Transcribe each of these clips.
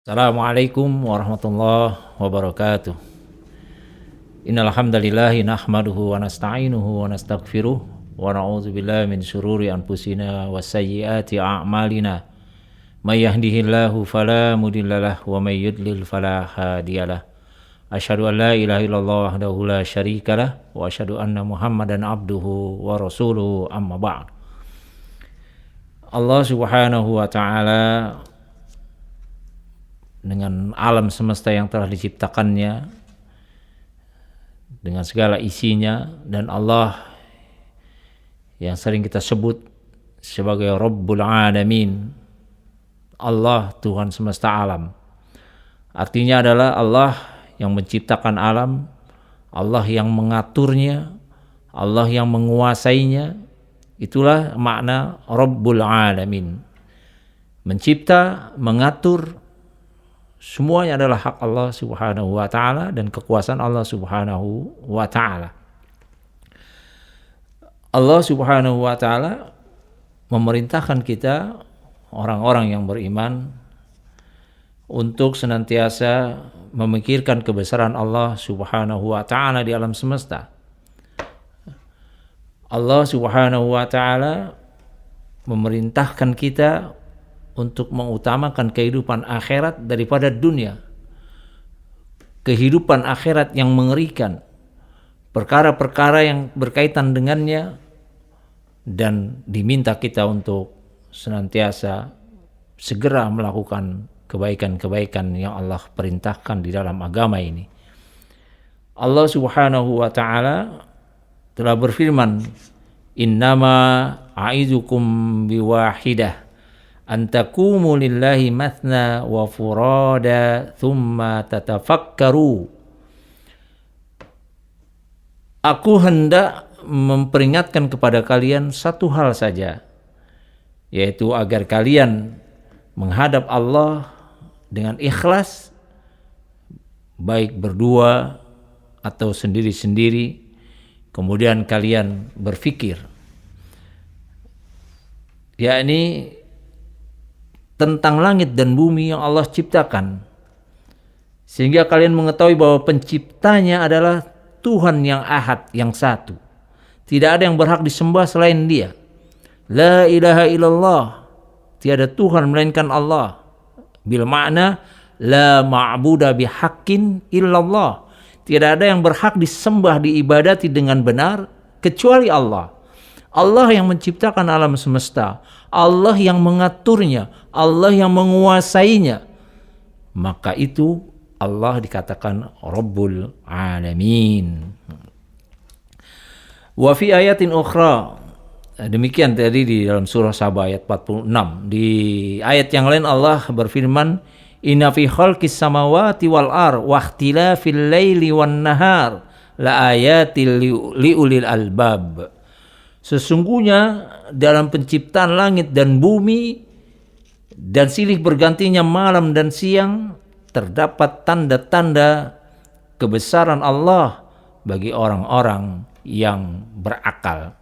Assalamualaikum warahmatullahi wabarakatuh. Innal hamdalillahi nahmaduhu wa nasta'inuhu wa nastaghfiruh wa na'udzu billahi min syururi anfusina wa sayyiati a'malina. May yahdihillahu fala mudhillalah wa may yudlil fala hadiyalah. Asyhadu an la ilaha illallah wahdahu la syarikalah wa asyhadu anna Muhammadan abduhu wa rasuluhu amma ba'd. Allah Subhanahu wa taala dengan alam semesta yang telah diciptakannya, dengan segala isinya, dan Allah yang sering kita sebut sebagai Rabbul Alamin, Allah Tuhan semesta alam. Artinya adalah Allah yang menciptakan alam, Allah yang mengaturnya, Allah yang menguasainya. Itulah makna Rabbul Alamin. Mencipta, mengatur, semuanya adalah hak Allah Subhanahu wa taala dan kekuasaan Allah Subhanahu wa taala. Allah Subhanahu wa taala memerintahkan kita orang-orang yang beriman untuk senantiasa memikirkan kebesaran Allah Subhanahu wa taala di alam semesta. Allah Subhanahu wa taala memerintahkan kita untuk mengutamakan kehidupan akhirat daripada dunia. Kehidupan akhirat yang mengerikan, perkara-perkara yang berkaitan dengannya, dan diminta kita untuk senantiasa segera melakukan kebaikan-kebaikan yang Allah perintahkan di dalam agama ini. Allah Subhanahu wa taala telah berfirman, "Innama a'izukum biwahidah antakumu lillahi mathna wa furada thumma tatafakkaru." Aku hendak memperingatkan kepada kalian satu hal saja, yaitu agar kalian menghadap Allah dengan ikhlas, baik berdua atau sendiri-sendiri, kemudian kalian berfikir, yakni tentang langit dan bumi yang Allah ciptakan, sehingga kalian mengetahui bahwa penciptanya adalah Tuhan yang ahad, yang satu. Tidak ada yang berhak disembah selain Dia. La ilaha illallah, tiada Tuhan melainkan Allah. Bil makna la ma'buda bihaqqin illallah, tidak ada yang berhak disembah, diibadati dengan benar kecuali Allah. Allah yang menciptakan alam semesta, Allah yang mengaturnya, Allah yang menguasainya. Maka itu Allah dikatakan Rabbul Alamin. Wa fi ayatin ukhra, demikian tadi di dalam surah Saba ayat 46. Di ayat yang lain Allah berfirman, "Inna fi khalqis samawati wal ar wa ikhtilafil laili wan nahar la ayatil liulil albab." Sesungguhnya dalam penciptaan langit dan bumi dan silih bergantinya malam dan siang terdapat tanda-tanda kebesaran Allah bagi orang-orang yang berakal.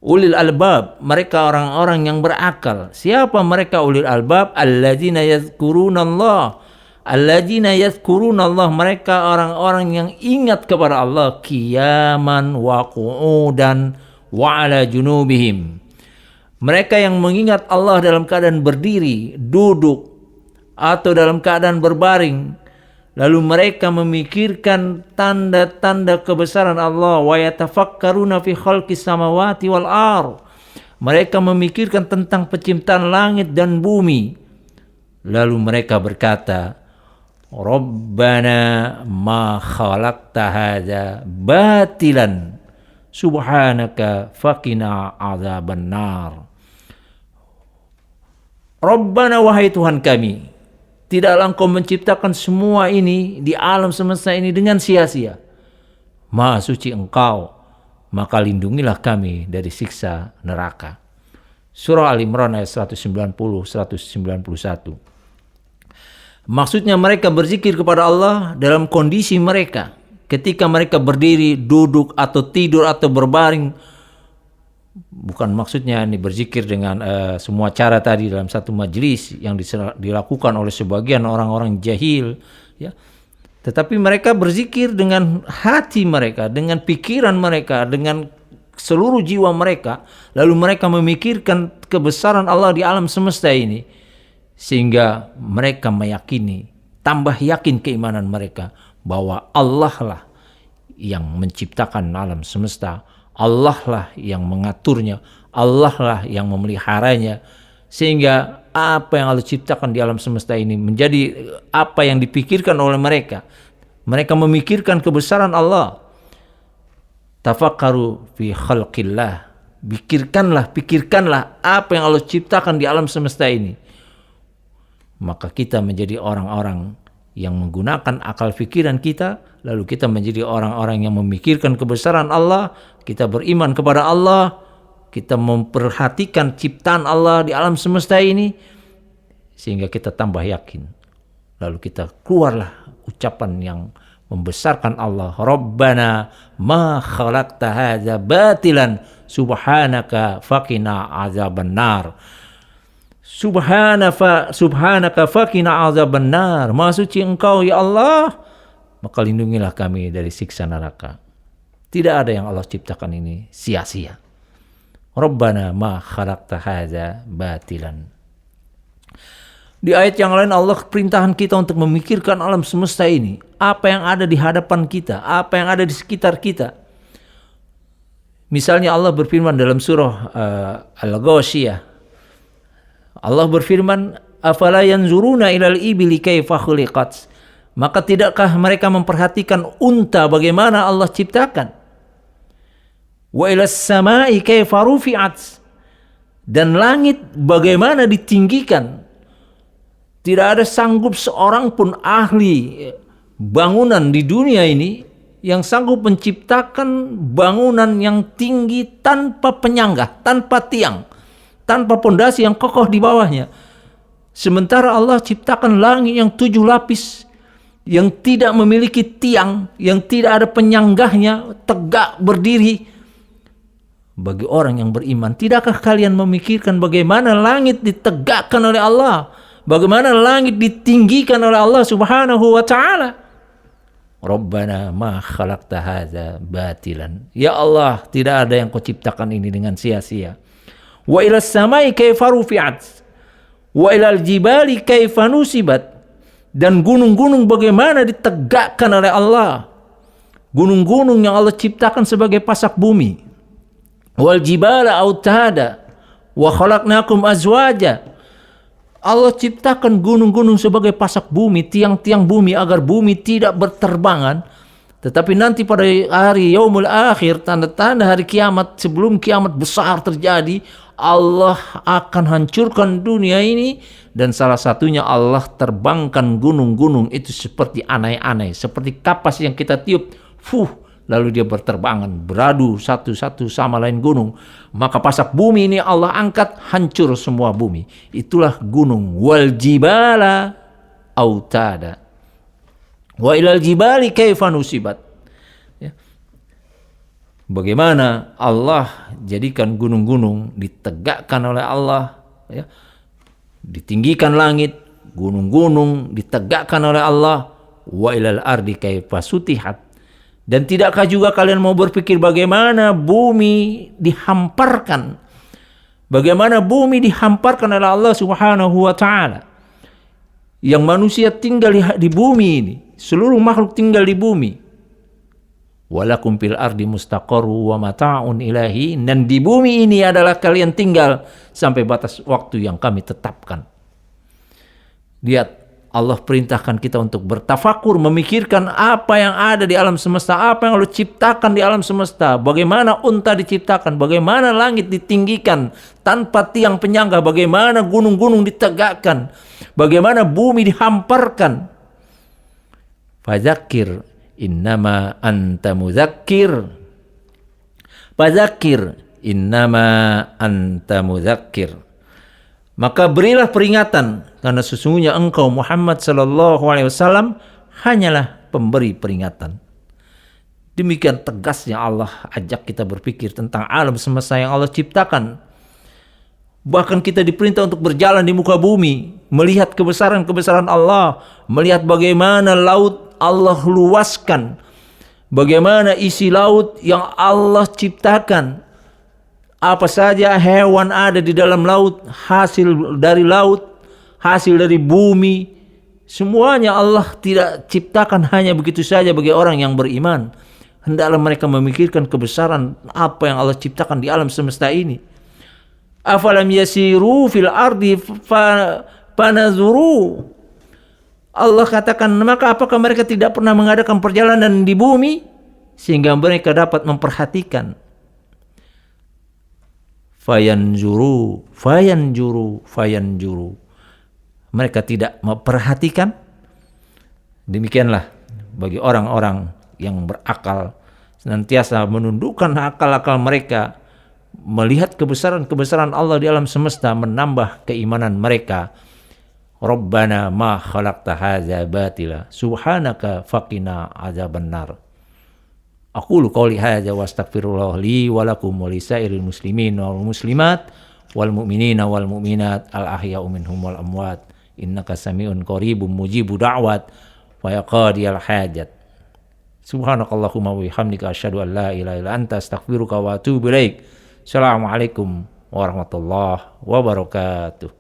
Ulil albab, mereka orang-orang yang berakal. Siapa mereka ulil albab? Alladzina yadhkurunallah. Alladzina yadhkurunallah, mereka orang-orang yang ingat kepada Allah qiyaman wa qu'udan wa ala junubihim. Mereka yang mengingat Allah dalam keadaan berdiri, duduk, atau dalam keadaan berbaring. Lalu mereka memikirkan tanda-tanda kebesaran Allah. Wa yatafakkaruna fi khalqis samawati wal ar. Mereka memikirkan tentang penciptaan langit dan bumi. Lalu mereka berkata, Rabbana ma khalaqta hadza batilan subhanaka faqina adzaban nar. Rabbana, wahai Tuhan kami, tidaklah Engkau menciptakan semua ini di alam semesta ini dengan sia-sia. Maha suci Engkau, maka lindungilah kami dari siksa neraka. Surah Al-Imran ayat 190-191. Maksudnya mereka berzikir kepada Allah dalam kondisi mereka ketika mereka berdiri, duduk, atau tidur, atau berbaring, Bukan maksudnya ini berzikir dengan semua cara tadi dalam satu majelis yang dilakukan oleh sebagian orang-orang jahil, ya. Tetapi mereka berzikir dengan hati mereka, dengan pikiran mereka, dengan seluruh jiwa mereka. Lalu mereka memikirkan kebesaran Allah di alam semesta ini, sehingga mereka meyakini, tambah yakin keimanan mereka bahwa Allah lah yang menciptakan alam semesta, Allah lah yang mengaturnya, Allah lah yang memeliharanya, sehingga apa yang Allah ciptakan di alam semesta ini menjadi apa yang dipikirkan oleh mereka. Mereka memikirkan kebesaran Allah. Tafakkaru fi khalqillah. Pikirkanlah apa yang Allah ciptakan di alam semesta ini. Maka kita menjadi orang-orang yang menggunakan akal pikiran kita, lalu kita menjadi orang-orang yang memikirkan kebesaran Allah, kita beriman kepada Allah, kita memperhatikan ciptaan Allah di alam semesta ini, sehingga kita tambah yakin. Lalu kita keluarlah ucapan yang membesarkan Allah. Rabbana ma khalaqta hadza batilan subhanaka faqina azabannar. Subhanaka faqina azabannar. Maha suci Engkau ya Allah, maka lindungilah kami dari siksa neraka. Tidak ada yang Allah ciptakan ini sia-sia. Rabbana ma khalaqta hadza batilan. Di ayat yang lain Allah perintahkan kita untuk memikirkan alam semesta ini. Apa yang ada di hadapan kita, apa yang ada di sekitar kita. Misalnya Allah berfirman dalam surah Al-Ghasyiyah. Allah berfirman, afala yanzuruna ilal ibili kaifa khuliqat. Maka tidakkah mereka memperhatikan unta bagaimana Allah ciptakan? Wa ilas samai kaifa rufi'at. Dan langit bagaimana ditinggikan? Tidak ada sanggup seorang pun ahli bangunan di dunia ini yang sanggup menciptakan bangunan yang tinggi tanpa penyangga, tanpa tiang, tanpa pondasi yang kokoh di bawahnya. Sementara Allah ciptakan langit yang 7 lapis, yang tidak memiliki tiang, yang tidak ada penyanggahnya, tegak berdiri. Bagi orang yang beriman, tidakkah kalian memikirkan bagaimana langit ditegakkan oleh Allah? Bagaimana langit ditinggikan oleh Allah Subhanahu wa ta'ala? Rabbana ma khalaqta hadza batilan. Ya Allah, tidak ada yang kau ciptakan ini dengan sia-sia. Wa ilas samai kaifa rufi'at. Wa ilal jibali kaifa nusibat. Dan gunung-gunung bagaimana ditegakkan oleh Allah. Gunung-gunung yang Allah ciptakan sebagai pasak bumi. Wal jibala autada wa khalaqnakum azwaja. Allah ciptakan gunung-gunung sebagai pasak bumi, tiang-tiang bumi agar bumi tidak berterbangan. Tetapi nanti pada hari yaumul akhir, tanda-tanda hari kiamat, sebelum kiamat besar terjadi, Allah akan hancurkan dunia ini. Dan salah satunya Allah terbangkan gunung-gunung itu seperti anai-anai, seperti kapas yang kita tiup. Lalu dia berterbangan, beradu satu-satu sama lain gunung. Maka pasak bumi ini Allah angkat, hancur semua bumi. Itulah gunung. Wal jibala autada. Wa ilal jibali kaifa nusibat. Ya. Bagaimana Allah jadikan gunung-gunung ditegakkan oleh Allah. Ya. Ditinggikan langit, gunung-gunung ditegakkan oleh Allah. Wa ilal ardi kaifa sutihat. Dan tidakkah juga kalian mau berpikir bagaimana bumi dihamparkan? Bagaimana bumi dihamparkan oleh Allah Subhanahu wa ta'ala. Yang manusia tinggal di bumi ini. Seluruh makhluk tinggal di bumi. Walakum fil ardi mustaqarru wa mata'un ilahi. Dan di bumi ini adalah kalian tinggal sampai batas waktu yang kami tetapkan. Lihat. Allah perintahkan kita untuk bertafakur, memikirkan apa yang ada di alam semesta, apa yang Allah ciptakan di alam semesta, bagaimana unta diciptakan, bagaimana langit ditinggikan tanpa tiang penyangga, bagaimana gunung-gunung ditegakkan, bagaimana bumi dihamparkan. Fadzakir innama anta mudzakir. Fadzakir innama anta mudzakir. Maka berilah peringatan, karena sesungguhnya engkau Muhammad sallallahu alaihi wasallam hanyalah pemberi peringatan. Demikian tegasnya Allah ajak kita berpikir tentang alam semesta yang Allah ciptakan. Bahkan kita diperintah untuk berjalan di muka bumi, melihat kebesaran-kebesaran Allah, melihat bagaimana laut Allah luaskan, bagaimana isi laut yang Allah ciptakan, apa saja hewan ada di dalam laut, hasil dari laut, hasil dari bumi, semuanya Allah tidak ciptakan hanya begitu saja bagi orang yang beriman. Hendaklah mereka memikirkan kebesaran apa yang Allah ciptakan di alam semesta ini. Afalam yasiru fil ardi fanazuru. Allah katakan, maka apakah mereka tidak pernah mengadakan perjalanan di bumi sehingga mereka dapat memperhatikan. Fayanzuru. Mereka tidak memperhatikan. Demikianlah bagi orang-orang yang berakal, senantiasa menundukkan akal-akal mereka, melihat kebesaran-kebesaran Allah di alam semesta, menambah keimanan mereka. Rabbana ma khalaqta hadza batila subhanaka faqina adzabannar. Aqulu qouli hadza wa astaghfirullah li wa lakum wa lisairil muslimin wal muslimat wal mu'minina wal mu'minat al ahya'u minhum wal amwat innaka samiun qaribun mujibu da'wat wa yaqadiyal hajat. Subhanakallahumma wa bihamdika asyhadu an la ilaha illa anta astaghfiruka wa atubu ilaik. Assalamualaikum warahmatullahi wabarakatuh.